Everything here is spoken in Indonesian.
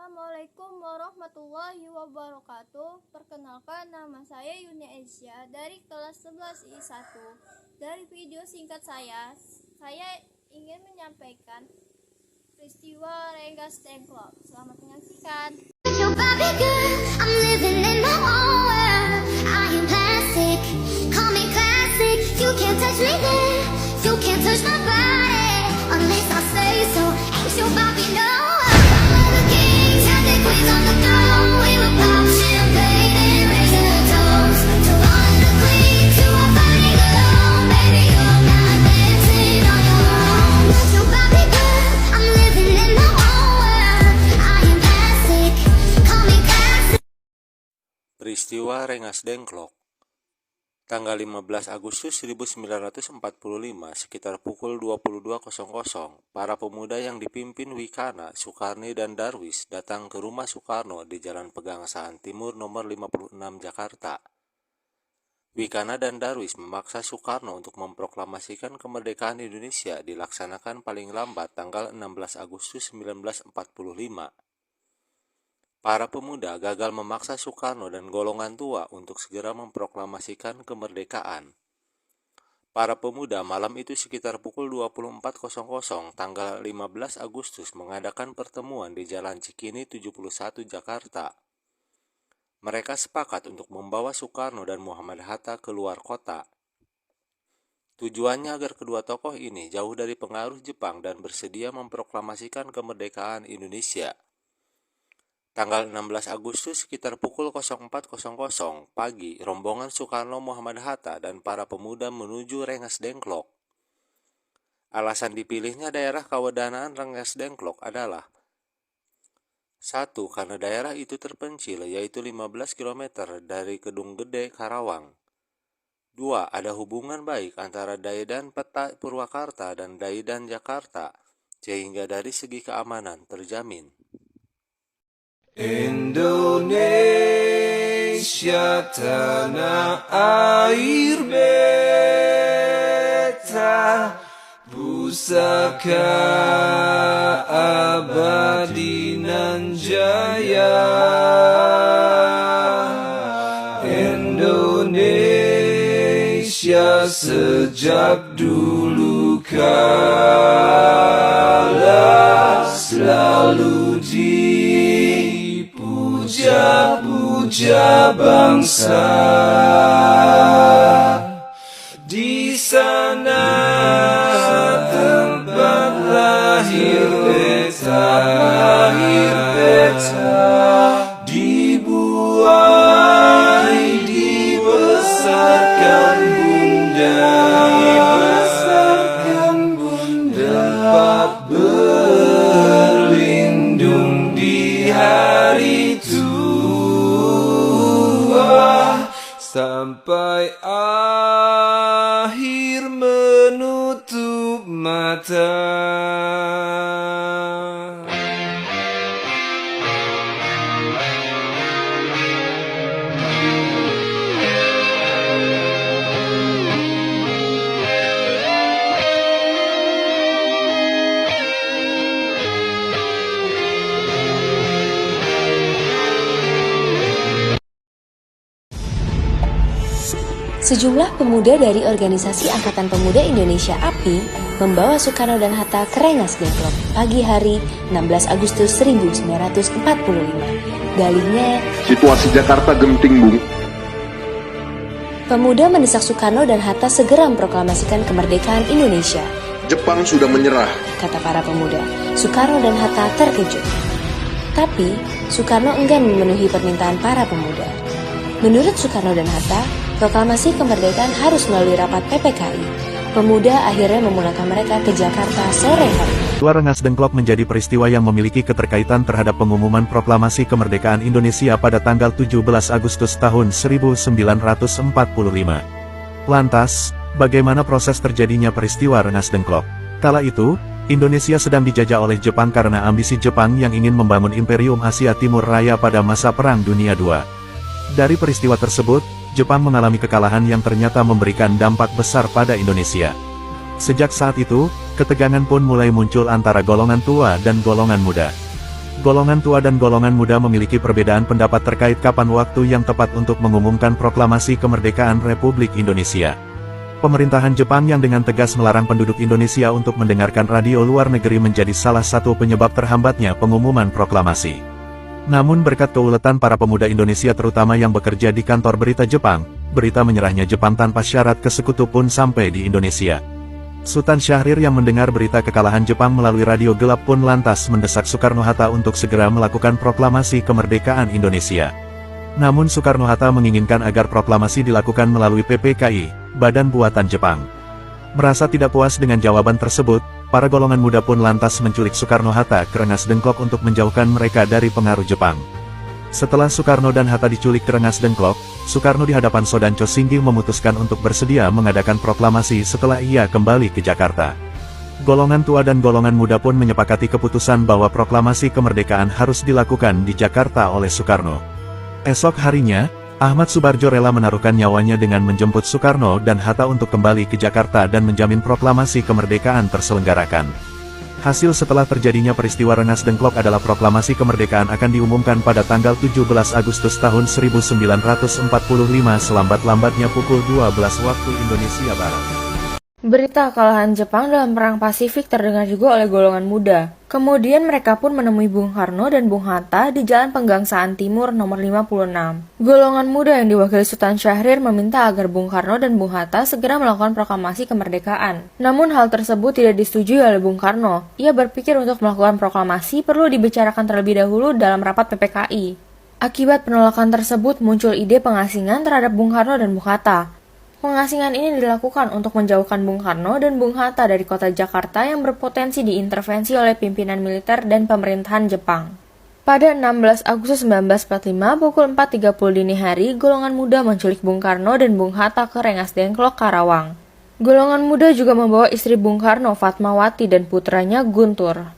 Assalamualaikum warahmatullahi wabarakatuh. Perkenalkan, nama saya Yuni Asia dari kelas 11 I1. Dari video singkat saya ingin menyampaikan peristiwa Rengas Dengklok. Selamat menyaksikan. Peristiwa Rengas Dengklok. Tanggal 15 Agustus 1945, sekitar pukul 22.00, para pemuda yang dipimpin Wikana, Sukarni, dan Darwis datang ke rumah Soekarno di Jalan Pegangsaan Timur nomor 56 Jakarta. Wikana dan Darwis memaksa Soekarno untuk memproklamasikan kemerdekaan Indonesia dilaksanakan paling lambat tanggal 16 Agustus 1945. Para pemuda gagal memaksa Soekarno dan golongan tua untuk segera memproklamasikan kemerdekaan. Para pemuda malam itu sekitar pukul 24.00 tanggal 15 Agustus mengadakan pertemuan di Jalan Cikini 71 Jakarta. Mereka sepakat untuk membawa Soekarno dan Muhammad Hatta keluar kota. Tujuannya agar kedua tokoh ini jauh dari pengaruh Jepang dan bersedia memproklamasikan kemerdekaan Indonesia. Tanggal 16 Agustus sekitar pukul 04.00 pagi, rombongan Soekarno, Muhammad Hatta, dan para pemuda menuju Rengas Dengklok. Alasan dipilihnya daerah kewedanaan Rengas Dengklok adalah: 1. Karena daerah itu terpencil, yaitu 15 km dari Kedung Gede, Karawang. 2. Ada hubungan baik antara Daidan Purwakarta dan Daidan Jakarta, sehingga dari segi keamanan terjamin. Indonesia tanah air beta, pusaka abadi nan jaya. Indonesia sejak dulu kala selalu puja bangsa. Di sana tempat lahir beta, dibuai dibesarkan bunda, tempat berlindung di hari sampai akhir menutup mata. Sejumlah pemuda dari Organisasi Angkatan Pemuda Indonesia API membawa Soekarno dan Hatta ke Rengas Dengklok pagi hari 16 Agustus 1945. Dalihnya, situasi Jakarta genting, Bung. Pemuda mendesak Soekarno dan Hatta segera memproklamasikan kemerdekaan Indonesia. Jepang sudah menyerah, kata para pemuda. Soekarno dan Hatta terkejut. Tapi, Soekarno enggan memenuhi permintaan para pemuda. Menurut Soekarno dan Hatta, proklamasi kemerdekaan harus melalui rapat PPKI. Pemuda akhirnya memulangkan mereka ke Jakarta sore hari. Peristiwa Rengas Dengklok menjadi peristiwa yang memiliki keterkaitan terhadap pengumuman proklamasi kemerdekaan Indonesia pada tanggal 17 Agustus tahun 1945. Lantas, bagaimana proses terjadinya peristiwa Rengas Dengklok? Kala itu, Indonesia sedang dijajah oleh Jepang karena ambisi Jepang yang ingin membangun Imperium Asia Timur Raya pada masa Perang Dunia II. Dari peristiwa tersebut, Jepang mengalami kekalahan yang ternyata memberikan dampak besar pada Indonesia. Sejak saat itu, ketegangan pun mulai muncul antara golongan tua dan golongan muda. Golongan tua dan golongan muda memiliki perbedaan pendapat terkait kapan waktu yang tepat untuk mengumumkan proklamasi kemerdekaan Republik Indonesia. Pemerintahan Jepang yang dengan tegas melarang penduduk Indonesia untuk mendengarkan radio luar negeri menjadi salah satu penyebab terhambatnya pengumuman proklamasi. Namun berkat keuletan para pemuda Indonesia terutama yang bekerja di kantor berita Jepang, berita menyerahnya Jepang tanpa syarat ke sekutu pun sampai di Indonesia. Sultan Syahrir yang mendengar berita kekalahan Jepang melalui radio gelap pun lantas mendesak Soekarno-Hatta untuk segera melakukan proklamasi kemerdekaan Indonesia. Namun Soekarno-Hatta menginginkan agar proklamasi dilakukan melalui PPKI, Badan Buatan Jepang. Merasa tidak puas dengan jawaban tersebut, para golongan muda pun lantas menculik Soekarno-Hatta ke Rengas Dengklok untuk menjauhkan mereka dari pengaruh Jepang. Setelah Soekarno dan Hatta diculik ke Rengas Dengklok, Soekarno di hadapan Sodanco Singgih memutuskan untuk bersedia mengadakan proklamasi setelah ia kembali ke Jakarta. Golongan tua dan golongan muda pun menyepakati keputusan bahwa proklamasi kemerdekaan harus dilakukan di Jakarta oleh Soekarno. Esok harinya, Ahmad Subarjo rela menaruhkan nyawanya dengan menjemput Soekarno dan Hatta untuk kembali ke Jakarta dan menjamin proklamasi kemerdekaan terselenggarakan. Hasil setelah terjadinya peristiwa Rengas Dengklok adalah proklamasi kemerdekaan akan diumumkan pada tanggal 17 Agustus tahun 1945 selambat-lambatnya pukul 12 waktu Indonesia Barat. Berita kekalahan Jepang dalam Perang Pasifik terdengar juga oleh golongan muda. Kemudian mereka pun menemui Bung Karno dan Bung Hatta di Jalan Penggangsaan Timur nomor 56. Golongan muda yang diwakili Sultan Syahrir meminta agar Bung Karno dan Bung Hatta segera melakukan proklamasi kemerdekaan. Namun hal tersebut tidak disetujui oleh Bung Karno. Ia berpikir untuk melakukan proklamasi perlu dibicarakan terlebih dahulu dalam rapat PPKI. Akibat penolakan tersebut muncul ide pengasingan terhadap Bung Karno dan Bung Hatta. Pengasingan ini dilakukan untuk menjauhkan Bung Karno dan Bung Hatta dari kota Jakarta yang berpotensi diintervensi oleh pimpinan militer dan pemerintahan Jepang. Pada 16 Agustus 1945 pukul 4.30 dini hari, golongan muda menculik Bung Karno dan Bung Hatta ke Rengas Dengklok, Karawang. Golongan muda juga membawa istri Bung Karno, Fatmawati, dan putranya Guntur.